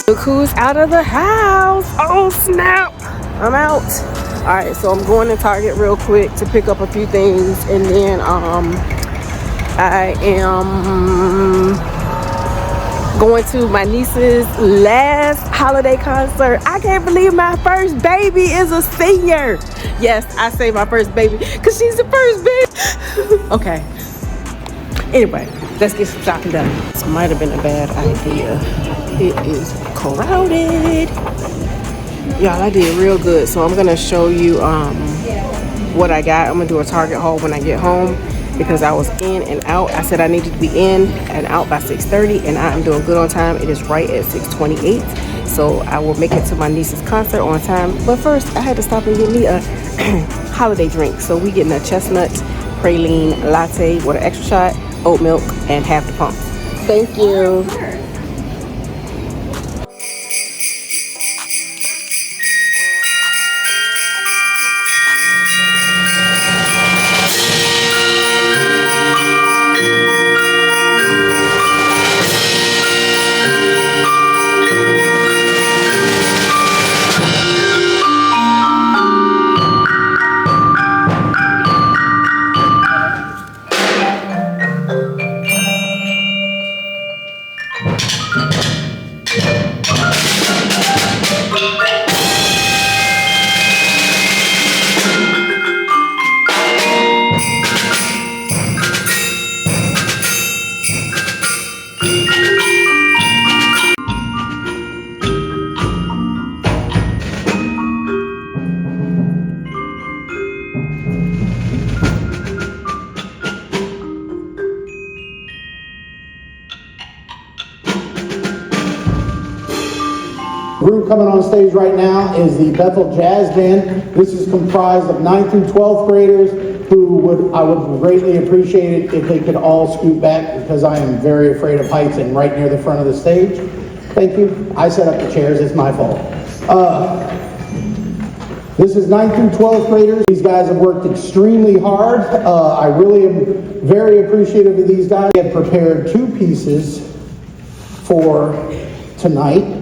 Look who's out of the house. Oh snap, I'm out. All right, so I'm going to Target real quick to pick up a few things, and then I am going to my niece's last holiday concert. I can't believe my first baby is a senior. Yes, I say my first baby because she's the first baby. Okay. Anyway, let's get some shopping done. This might have been a bad idea. It is crowded. Y'all, I did real good. So I'm gonna show you what I got. I'm gonna do a Target haul when I get home because I was in and out. I said I needed to be in and out by 6:30, and I'm doing good on time. It is right at 6:28. So I will make it to my niece's concert on time. But first, I had to stop and get me a holiday drink. So we getting a chestnut praline latte with an extra shot, oat milk, and half the pump. Thank you. Group coming on stage right now is the Bethel Jazz Band. This is comprised of 9th through 12th graders who I would greatly appreciate it if they could all scoot back because I am very afraid of heights and right near the front of the stage. Thank you. I set up the chairs, it's my fault. This is 9th through 12th graders. These guys have worked extremely hard. I really am very appreciative of these guys. We have prepared 2 pieces for tonight.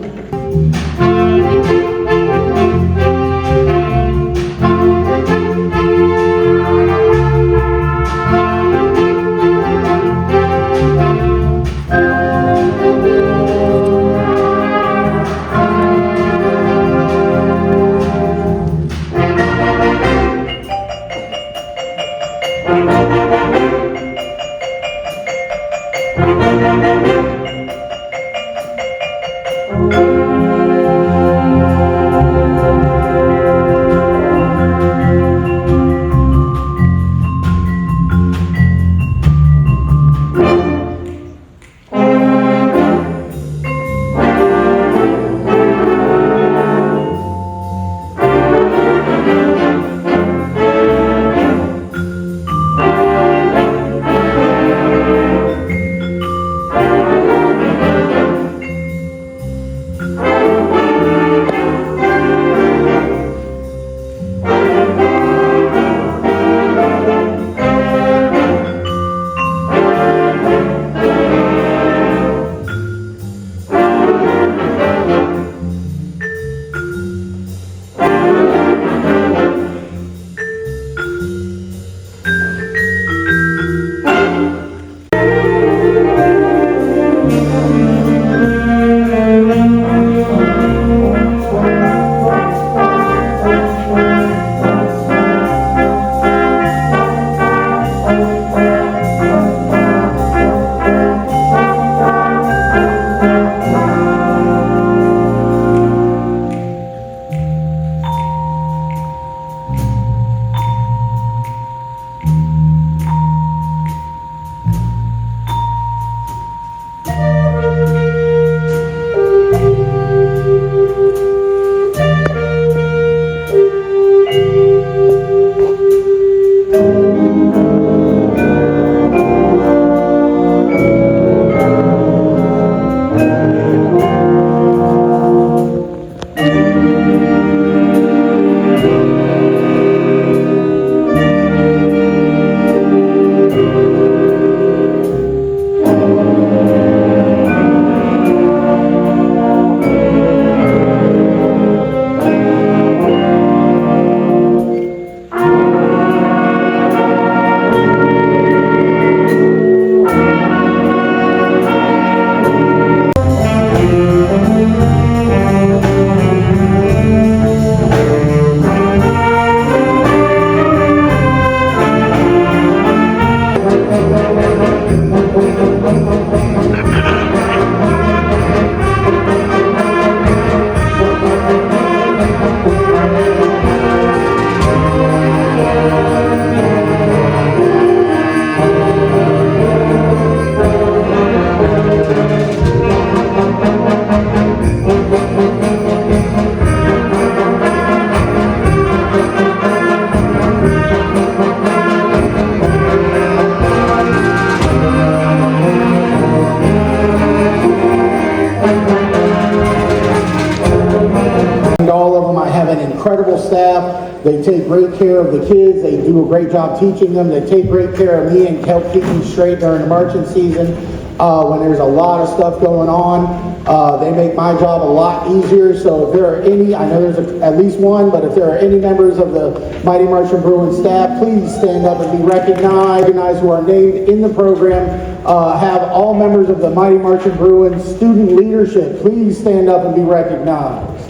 They take great care of the kids. They do a great job teaching them. They take great care of me and help keep me straight during the marching season. When there's a lot of stuff going on, they make my job a lot easier. So if there are any, I know there's at least one, but if there are any members of the Mighty Marching Bruins staff, please stand up and be recognized who are named in the program. Have all members of the Mighty Marching Bruins student leadership, please stand up and be recognized.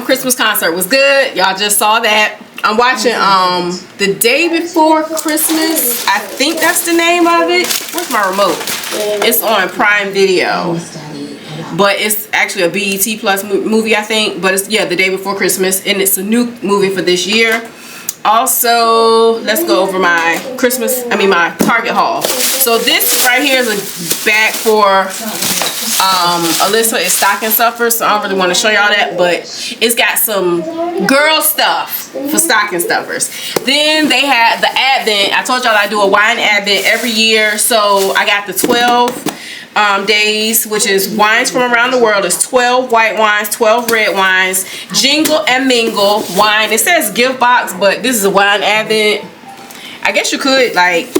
Christmas concert was good. Y'all just saw that. I'm watching The Day Before Christmas. I think that's the name of it. Where's my remote? It's on Prime Video, but it's actually a BET Plus movie, I think. But it's, yeah, The Day Before Christmas, and it's a new movie for this year. Also, let's go over my my Target haul. So this right here is a bag for Alyssa is stocking stuffers, so I don't really want to show y'all that, but it's got some girl stuff for stocking stuffers. Then they had the Advent. I told y'all I do a wine Advent every year, so I got the 12 days, which is wines from around the world. It's 12 white wines, 12 red wines, jingle and mingle wine. It says gift box, but this is a wine Advent. I guess you could like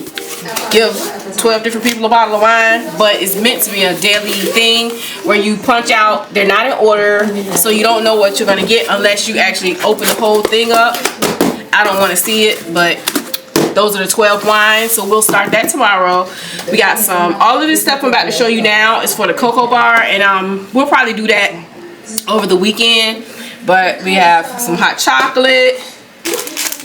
give 12 different people a bottle of wine, but it's meant to be a daily thing where you punch out. They're not in order, so you don't know what you're gonna get unless you actually open the whole thing up. I don't want to see it, but those are the 12 wines, so we'll start that tomorrow. We got all of this stuff I'm about to show you now is for the cocoa bar, and we'll probably do that over the weekend. But we have some hot chocolate,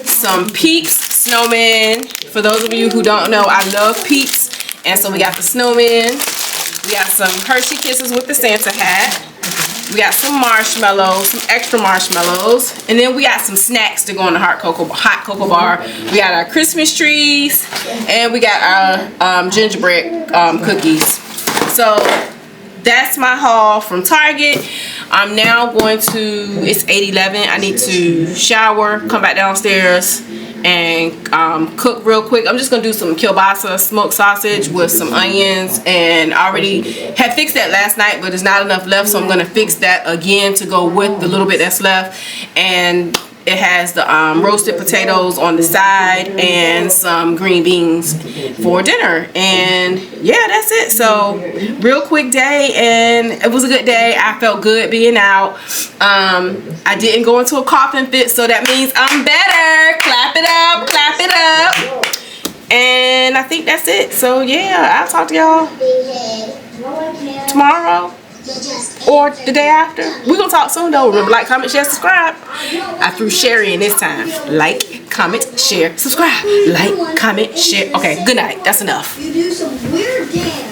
some Peeps snowmen. For those of you who don't know, I love Peeps, and so we got the snowmen. We got some Hershey Kisses with the Santa hat. We got some marshmallows, some extra marshmallows, and then we got some snacks to go on the hot cocoa bar. We got our Christmas trees, and we got our gingerbread cookies. So that's my haul from Target. I'm now going to, it's 8:11. I need to shower, come back downstairs, and cook real quick. I'm just gonna do some kielbasa smoked sausage with some onions, and I already had fixed that last night, but there's not enough left, so I'm gonna fix that again to go with the little bit that's left. And it has the roasted potatoes on the side and some green beans for dinner. And yeah, that's it. So real quick day, and it was a good day. I felt good being out. I didn't go into a coughing fit, so that means I'm better. Clap it up, clap it up. And I think that's it. So yeah, I'll talk to y'all tomorrow or the day after. We're gonna talk soon though. Remember, like, comment, share, subscribe. I threw sharing this time. Like, comment, share, subscribe. Like, comment, share. Okay, good night. That's enough. You do some weird dance.